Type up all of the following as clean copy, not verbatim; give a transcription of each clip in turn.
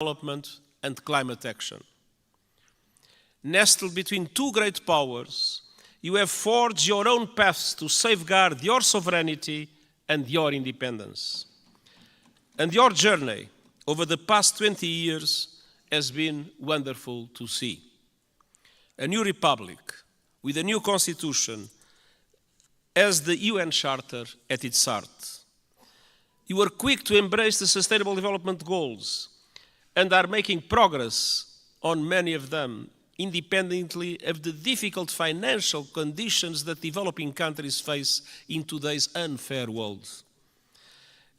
development and climate action. Nestled between two great powers, you have forged your own paths to safeguard your sovereignty and your independence. And your journey over the past 20 years has been wonderful to see. A new republic with a new constitution has the UN Charter at its heart. You were quick to embrace the Sustainable Development Goals and are making progress on many of them, independently of the difficult financial conditions that developing countries face in today's unfair world.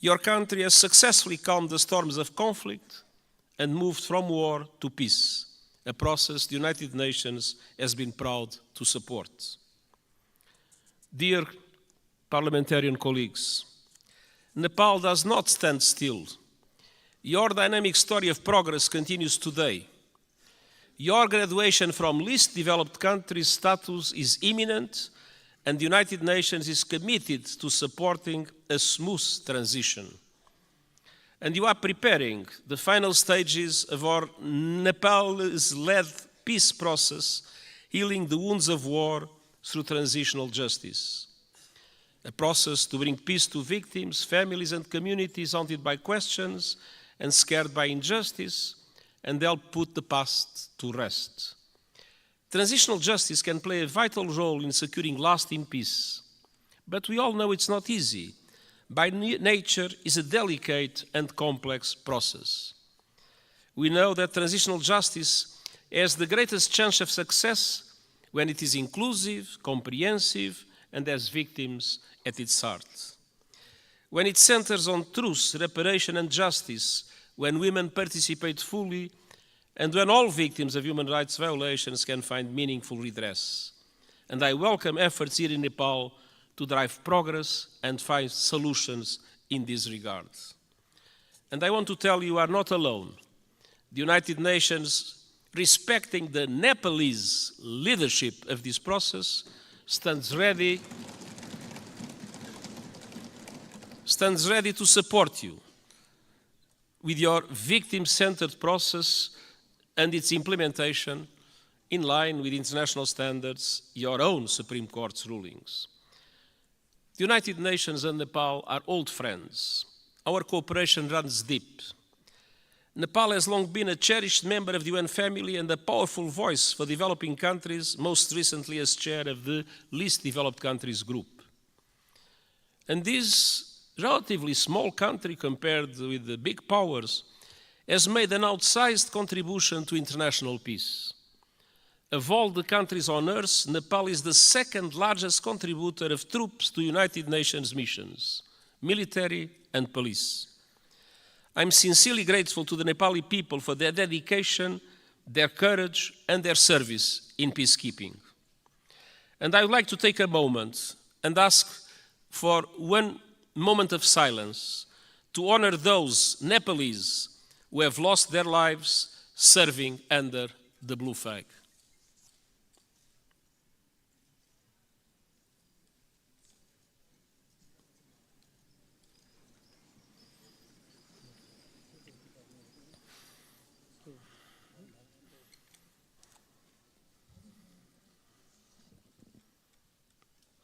Your country has successfully calmed the storms of conflict and moved from war to peace, a process the United Nations has been proud to support. Dear parliamentarian colleagues, Nepal does not stand still. Your dynamic story of progress continues today. Your graduation from least developed country status is imminent, and the United Nations is committed to supporting a smooth transition. And you are preparing the final stages of our Nepalese-led peace process, healing the wounds of war through transitional justice. A process to bring peace to victims, families and communities haunted by questions and scared by injustice, and help put the past to rest. Transitional justice can play a vital role in securing lasting peace, but we all know it's not easy. By nature, it's a delicate and complex process. We know that transitional justice has the greatest chance of success when it is inclusive, comprehensive, and has victims at its heart. When it centers on truth, reparation, and justice, when women participate fully, and when all victims of human rights violations can find meaningful redress. And I welcome efforts here in Nepal to drive progress and find solutions in this regard. And I want to tell you are not alone. The United Nations, respecting the Nepalese leadership of this process, stands ready to support you with your victim-centered process and its implementation in line with international standards, your own Supreme Court's rulings. The United Nations and Nepal are old friends. Our cooperation runs deep. Nepal has long been a cherished member of the UN family and a powerful voice for developing countries, most recently as chair of the Least Developed Countries Group. And this relatively small country compared with the big powers has made an outsized contribution to international peace. Of all the countries on earth, Nepal is the second largest contributor of troops to United Nations missions, military and police. I'm sincerely grateful to the Nepali people for their dedication, their courage, and their service in peacekeeping. And I would like to take a moment and ask for one moment of silence to honor those Nepalese who have lost their lives serving under the blue flag.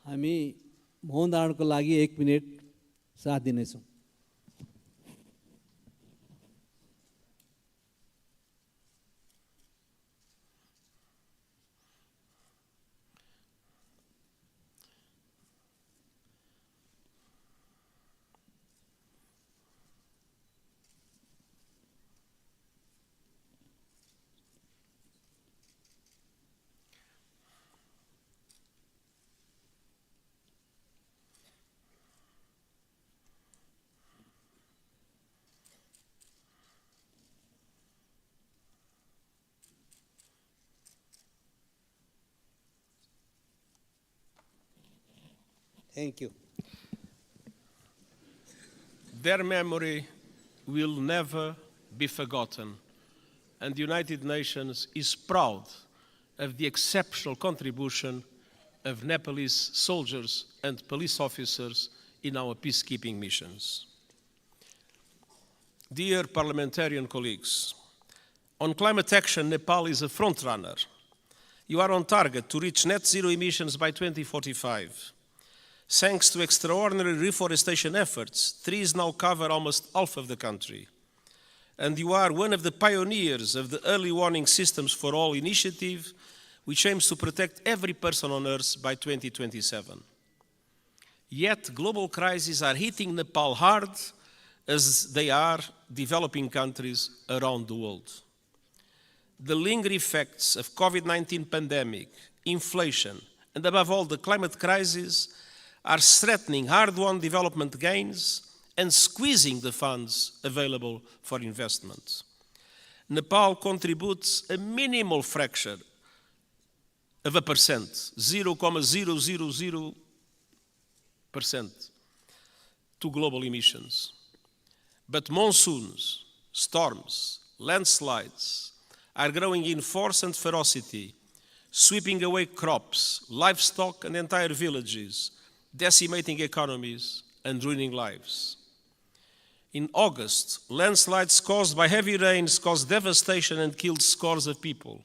हामी मौन धारणको लागि 1 minute साथ दिनेछौँ। Thank you. Their memory will never be forgotten, and the United Nations is proud of the exceptional contribution of Nepalese soldiers and police officers in our peacekeeping missions. Dear parliamentarian colleagues, On climate action, Nepal is a frontrunner. You are on target to reach net zero emissions by 2045. Thanks to extraordinary reforestation efforts, trees now cover almost half of the country. And you are one of the pioneers of the Early Warning Systems for All initiative, which aims to protect every person on Earth by 2027. Yet, global crises are hitting Nepal hard, as they are developing countries around the world. The lingering effects of COVID-19 pandemic, inflation, and above all the climate crisis are threatening hard-won development gains and squeezing the funds available for investment. Nepal contributes a minimal fraction of a percent, 0.000%, to global emissions. But monsoons, storms, landslides are growing in force and ferocity, sweeping away crops, livestock, and entire villages, decimating economies and ruining lives. In August, landslides caused by heavy rains caused devastation and killed scores of people.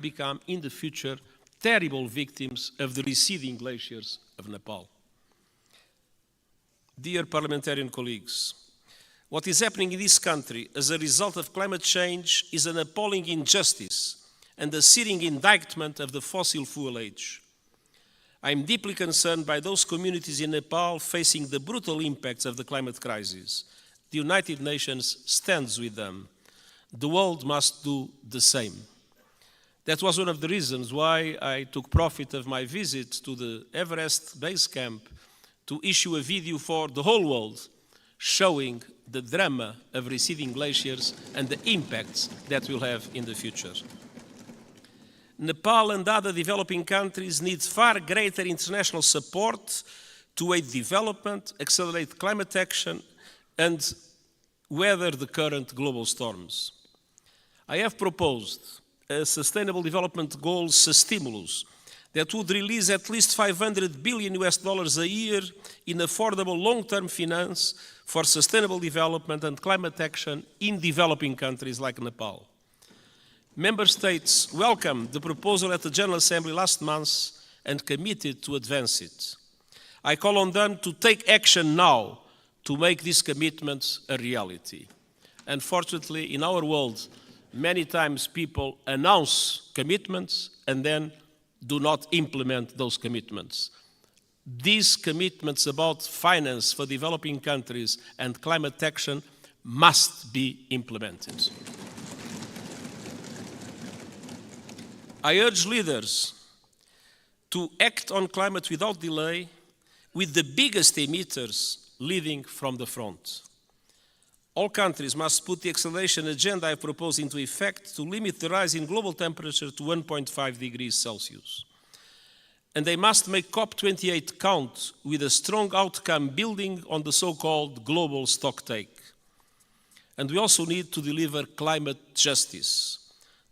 Become in the future terrible victims of the receding glaciers of Nepal. Dear parliamentarian colleagues, what is happening in this country as a result of climate change is an appalling injustice and a searing indictment of the fossil fuel age. I am deeply concerned by those communities in Nepal facing the brutal impacts of the climate crisis. The United Nations stands with them. The world must do the same. That was one of the reasons why I took profit of my visit to the Everest base camp to issue a video for the whole world showing the drama of receding glaciers and the impacts that will have in the future. Nepal and other developing countries need far greater international support to aid development, accelerate climate action, and weather the current global storms. I have proposed a Sustainable Development Goals stimulus that would release at least $500 billion a year in affordable long-term finance for sustainable development and climate action in developing countries like Nepal. Member States welcomed the proposal at the General Assembly last month and committed to advance it. I call on them to take action now to make these commitments a reality. Unfortunately, in our world, many times people announce commitments and then do not implement those commitments. These commitments about finance for developing countries and climate action must be implemented. I urge leaders to act on climate without delay, with the biggest emitters leading from the front. All countries must put the acceleration agenda I propose into effect to limit the rise in global temperature to 1.5 degrees Celsius. And they must make COP28 count with a strong outcome building on the so-called global stocktake. And we also need to deliver climate justice.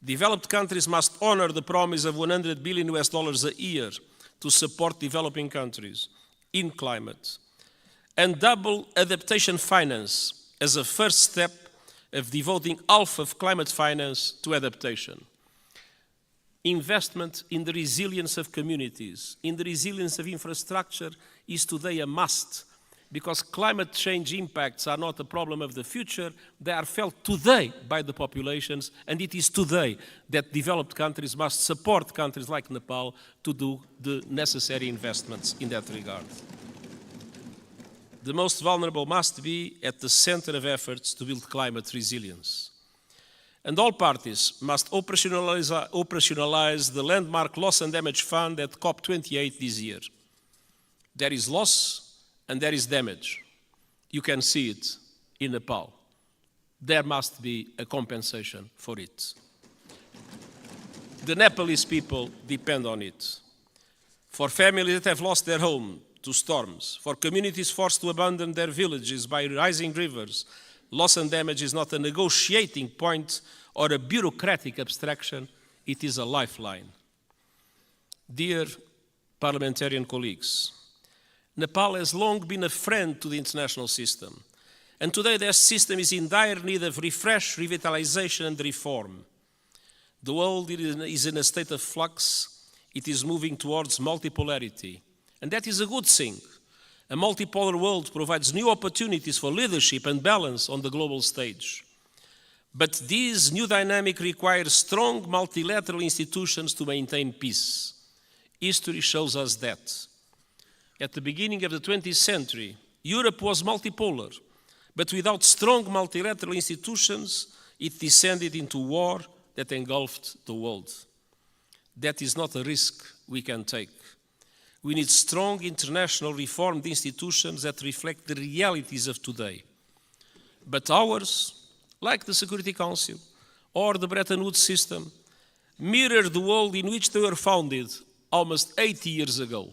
Developed countries must honor the promise of $100 billion a year to support developing countries in climate, and double adaptation finance as a first step of devoting half of climate finance to adaptation. Investment in the resilience of communities, in the resilience of infrastructure is today a must, because climate change impacts are not a problem of the future, they are felt today by the populations, and it is today that developed countries must support countries like Nepal to do the necessary investments in that regard. The most vulnerable must be at the center of efforts to build climate resilience. And all parties must operationalize the landmark Loss and Damage Fund at COP28 this year. There is loss and there is damage. You can see it in Nepal. There must be a compensation for it. The Nepalese people depend on it. For families that have lost their home to storms, for communities forced to abandon their villages by rising rivers, loss and damage is not a negotiating point or a bureaucratic abstraction, it is a lifeline. Dear parliamentarian colleagues, Nepal has long been a friend to the international system, and today their system is in dire need of refresh, revitalization and reform. The world is in a state of flux, it is moving towards multipolarity, and that is a good thing. A multipolar world provides new opportunities for leadership and balance on the global stage. But this new dynamic requires strong multilateral institutions to maintain peace. History shows us that. At the beginning of the 20th century, Europe was multipolar, but without strong multilateral institutions, it descended into war that engulfed the world. That is not a risk we can take. We need strong international reformed institutions that reflect the realities of today. But ours, like the Security Council or the Bretton Woods system, mirror the world in which they were founded almost 80 years ago.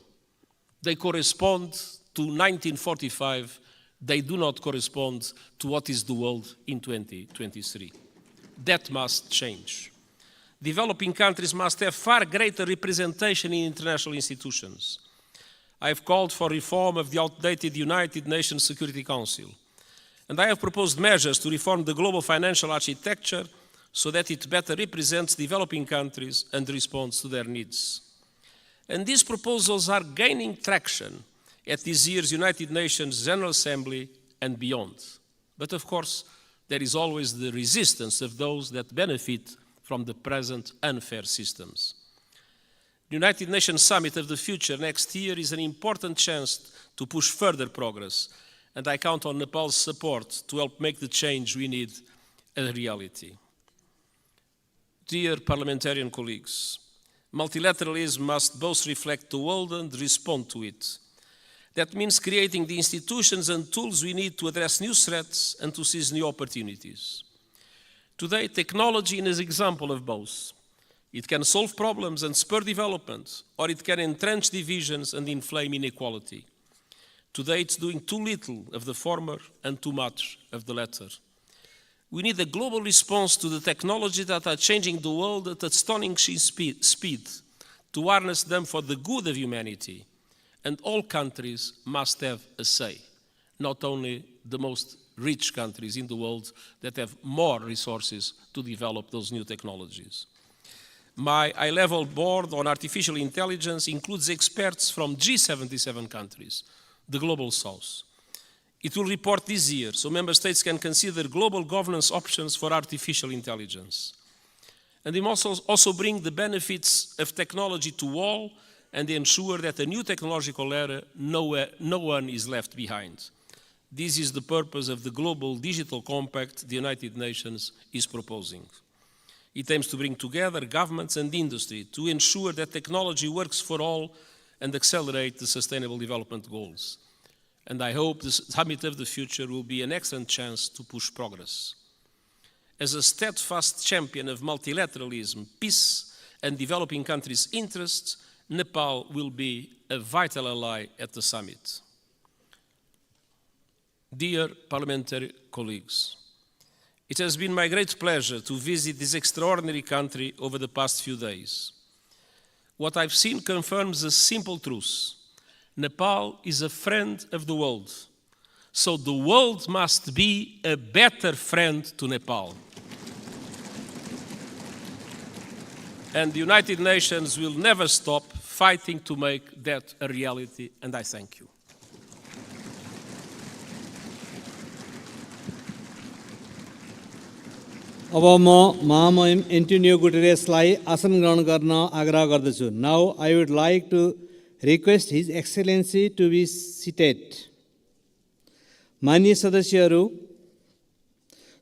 They correspond to 1945. They do not correspond to what is the world in 2023. That must change. Developing countries must have far greater representation in international institutions. I have called for reform of the outdated United Nations Security Council, and I have proposed measures to reform the global financial architecture so that it better represents developing countries and responds to their needs. And these proposals are gaining traction at this year's United Nations General Assembly and beyond. But of course, there is always the resistance of those that benefit from the present unfair systems. The United Nations Summit of the Future next year is an important chance to push further progress, and I count on Nepal's support to help make the change we need a reality. Dear parliamentarian colleagues, multilateralism must both reflect the world and respond to it. That means creating the institutions and tools we need to address new threats and to seize new opportunities. Today, technology is an example of both. It can solve problems and spur development, or it can entrench divisions and inflame inequality. Today, it's doing too little of the former and too much of the latter. We need a global response to the technologies that are changing the world at astonishing speed, to harness them for the good of humanity. And all countries must have a say, not only the most rich countries in the world that have more resources to develop those new technologies. My high-level board on artificial intelligence includes experts from G77 countries, the Global South. It will report this year, so member states can consider global governance options for artificial intelligence. And it must also bring the benefits of technology to all and ensure that a new technological era, no one is left behind. This is the purpose of the Global Digital Compact the United Nations is proposing. It aims to bring together governments and industry to ensure that technology works for all and accelerate the Sustainable Development Goals. And I hope the Summit of the Future will be an excellent chance to push progress. As a steadfast champion of multilateralism, peace, and developing countries' interests, Nepal will be a vital ally at the summit. Dear parliamentary colleagues, it has been my great pleasure to visit this extraordinary country over the past few days. What I've seen confirms a simple truth. Nepal is a friend of the world, So the world must be a better friend to Nepal. And the United Nations will never stop fighting to make that a reality, and I thank you. अब म महामहिम Antonio गुटेरेसलाई आसन ग्रहण गर्न आग्रह गर्दछु. Now I would like to request his excellency to be seated. माननीय सदस्यहरू,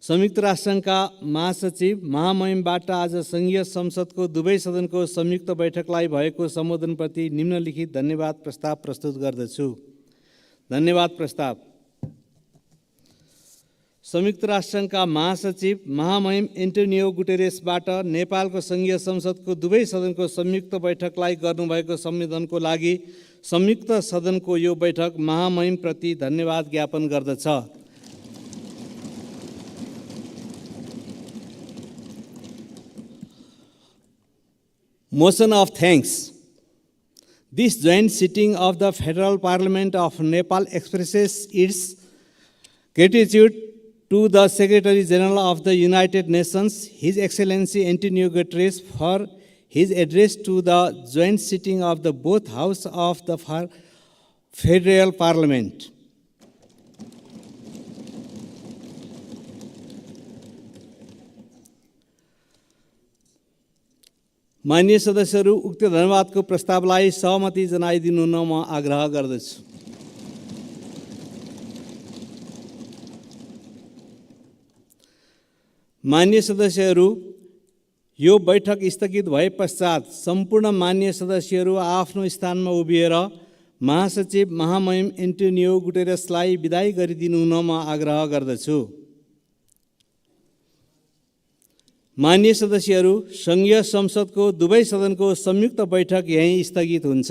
संयुक्त राष्ट्रसङ्घका महासचिव महामहिमबाट आज सङ्घीय संसदको दुवै सदनको संयुक्त बैठकलाई भएको सम्बोधनप्रति निम्नलिखित धन्यवाद प्रस्ताव प्रस्तुत गर्दछु. धन्यवाद प्रस्ताव. संयुक्त राष्ट्रसङ्घका महासचिव महामहिम एन्टोनियो गुटेरेसबाट नेपालको सङ्घीय संसदको दुवै सदनको संयुक्त बैठकलाई गर्नुभएको सम्बोधनको लागि संयुक्त सदनको यो बैठक महामहिमप्रति धन्यवाद ज्ञापन गर्दछ. Motion of thanks. This joint sitting of the Federal Parliament of Nepal expresses its gratitude to the Secretary General of the United Nations, His Excellency Antonio Guterres, for his address to the joint sitting of the both House of the Federal Parliament. माननीय सदस्यहरू, उक्त धन्यवादको प्रस्तावलाई सहमति जनाइदिनु हुन म आग्रह गर्दछु. माननीय सदस्यहरू, यो बैठक स्थगित भए पश्चात सम्पूर्ण माननीय सदस्यहरू आफ्नो स्थानमा उभिएर महासचिव महामहिम एन्टोनियो गुटेरेसलाई बिदाई गरिदिनु हुन म आग्रह गर्दछु. माननीय सदस्यहरू, सङ्घीय संसदको दुवै सदनको संयुक्त बैठक यहीँ स्थगित हुन्छ.